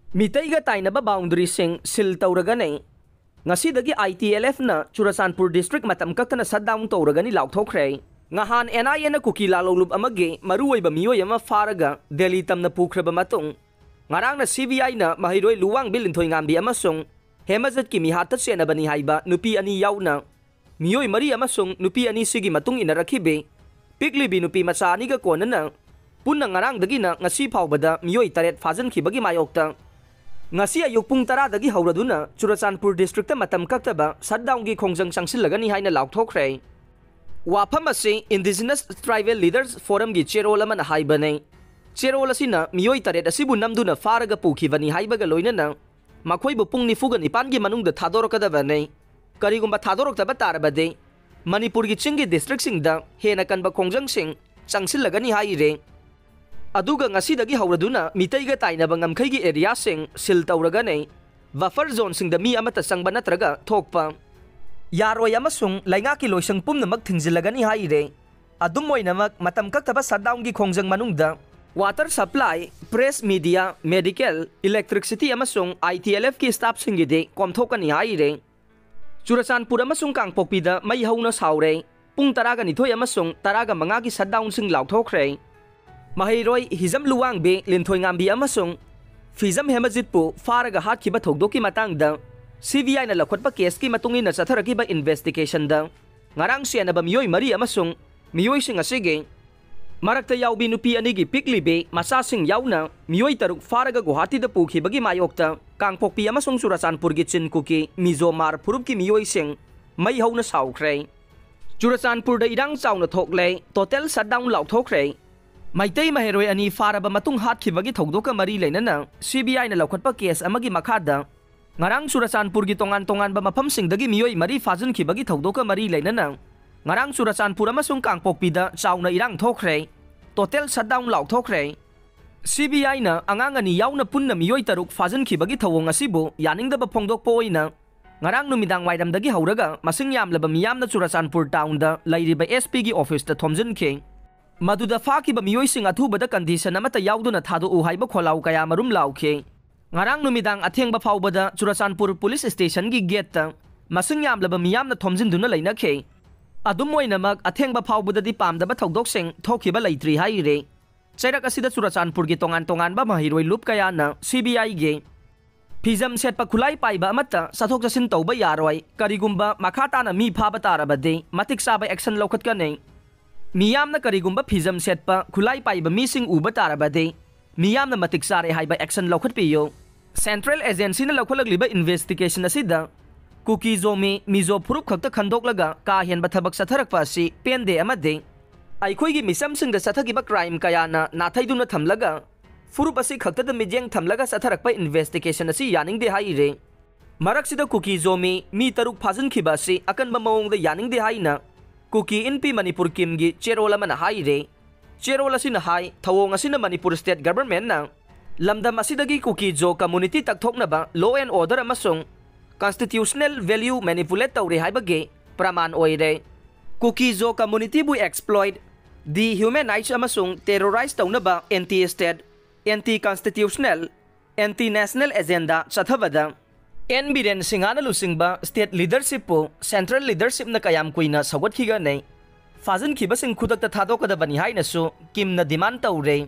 Mitayga tainaba boundary sil tawragani. Ngasidagi ITLF na Churasanpur District matam kaktana shutdown tawragani laukthokre. Ngahan NIA na kuki lalolub amage maruoy ba miyoy ama faraga Delhi tam na pukraba matong. Ngarang na CBI na mahiroy luwang bilinthoy ngambi amasong hemazat ki mihatat siya na bani haiba nupi ani yaw na. Miyoy mari amasong nupi ani sige matung inarakhibe. Piklibi nupi matsani ga kona na. Punang ngarang dagi na ngasi bada miyoy taret fajan ki bagi mayokta. Ngasi ayuk pung tara dagi hauraduna Churasanpur District matam kaktaba shutdown gi khongjang sangsilagani haina laukthokre. Wafam asi Indigenous Tribal Leaders Forum gi cherol ama na haibane. Cherol asina miyoy taret asibu namduna faraga pukhibani haibaga loinana makhoibu pung nifuga nipan gi manungda thadorokadabane. Karigumba thadoroktaba tarabade Manipur gi chingi district singda hena kanba khongjang sing sangsilagani haire. Aduga ngasidagi hauraduna mitayga tainaba ngamkhaigi area sing sil tawragane buffer zone singda mi amata sangba natraga thokpa yaroy amasung laingaki loisang pumna magthinjilagani haire. Adum moinamak matam kaktaba shutdown gi khongjang manungda water supply, press media, medical, electricity amasung ITLF ki staff singide komthokani haire. Churasanpur amasung Kangpokpida mai hauna saure pung taraga nithoy amasung taraga mangagi shutdown sing laukthokre. Mahiroy hizam luwang be linthoy ngambi amasung fizam hemajitpu faraga hatkiba thokdoki matangda CBI na lakhotpa case ki matungin na satharakiba investigation da ngarang siya na ba miyoy mari amasung miyoy sing asige marakta yawbi nupi anigi piklibe masasing yawna miyoy taruk faraga Guwahati da pukhibagi mayokta Kangpokpi amasung Churasanpur gi chinkuki Mizomar phurupki miyoy sing mai hauna saukre. Churasanpur da irang chawna thokle total shutdown laukthokre. Maitay mahiroy ani faraba matung hatkibagi thokdoka mari leinana CBI na laukhatpa case amagi makhada ngarang Churasanpur gi tongan-tongan ba mafam singdagi miyoy mari fajan khibagi thokdoka mari leinana ngarang Churasanpur amasung Kangpokpida chawna irang thokre total shutdown laukthokre. CBI na angangani yawna punna miyoy taruk fajan khibagi thawong asibu yaningdaba phongdokpo oina ngarang numidang wairamdagi hauraga masing yamlaba miyamna Churasanpur town da lairiba SP gi office ta thomjinke. Maduda fakiba miyoy sing athubada condition amata yauduna thadu haiba kholau kaya marum laukhe. Ngarang numidang athengba faubada Churasanpur police station gi gate ta masing yamlaba miyamna thomjinduna leinakhe. Adum moinamak athengba faubada di pamdaba thokdok sing thokiba leitri haire. Chairak asida Churasanpur gi tongan ba mahiroy loop kaya na CBI ge Fizam setpa khulai paiba amata sathok jasin tauba yaroy karigumba makhata na mi phaba tarabade matik saba action lokhat ka nei. Miyam na karigumba fizam setpa khulai paiba mising uba tarabade miyam na matik sare haiba action lokhat piyo. Central Agency na lakholagliba investigation asida kuki zomi mizo phurup khakta khandoklaga ka henba thabak satharakpa si pende amade aikhoi gi misam singda sathagiba crime kaya na nathaiduna thamlaga furup asi khakta da mijeng thamlaga satharakpa investigation asi yaningde haire. Maraksida kuki zomi mi taruk phajan khiba si akanba mawongda yaningde haina Kuki NP Manipur Kim gi cherol ama na haire. Cherol asina hai thawong asina Manipur State Government na lamdam asidagi kuki jo community takthokna ba law and order amasung constitutional value manipulate tawre haibage praman oire. Kuki jo community bu exploit dehumanize amasung terrorize tawna ba anti-state, anti-constitutional, anti-national agenda sathabada. Biren singana lusingba state leadership po central leadership na kayam kuina sawat khiga nei fajan khiba sing khudak ta thado kada bani hai na su kim na demand tawre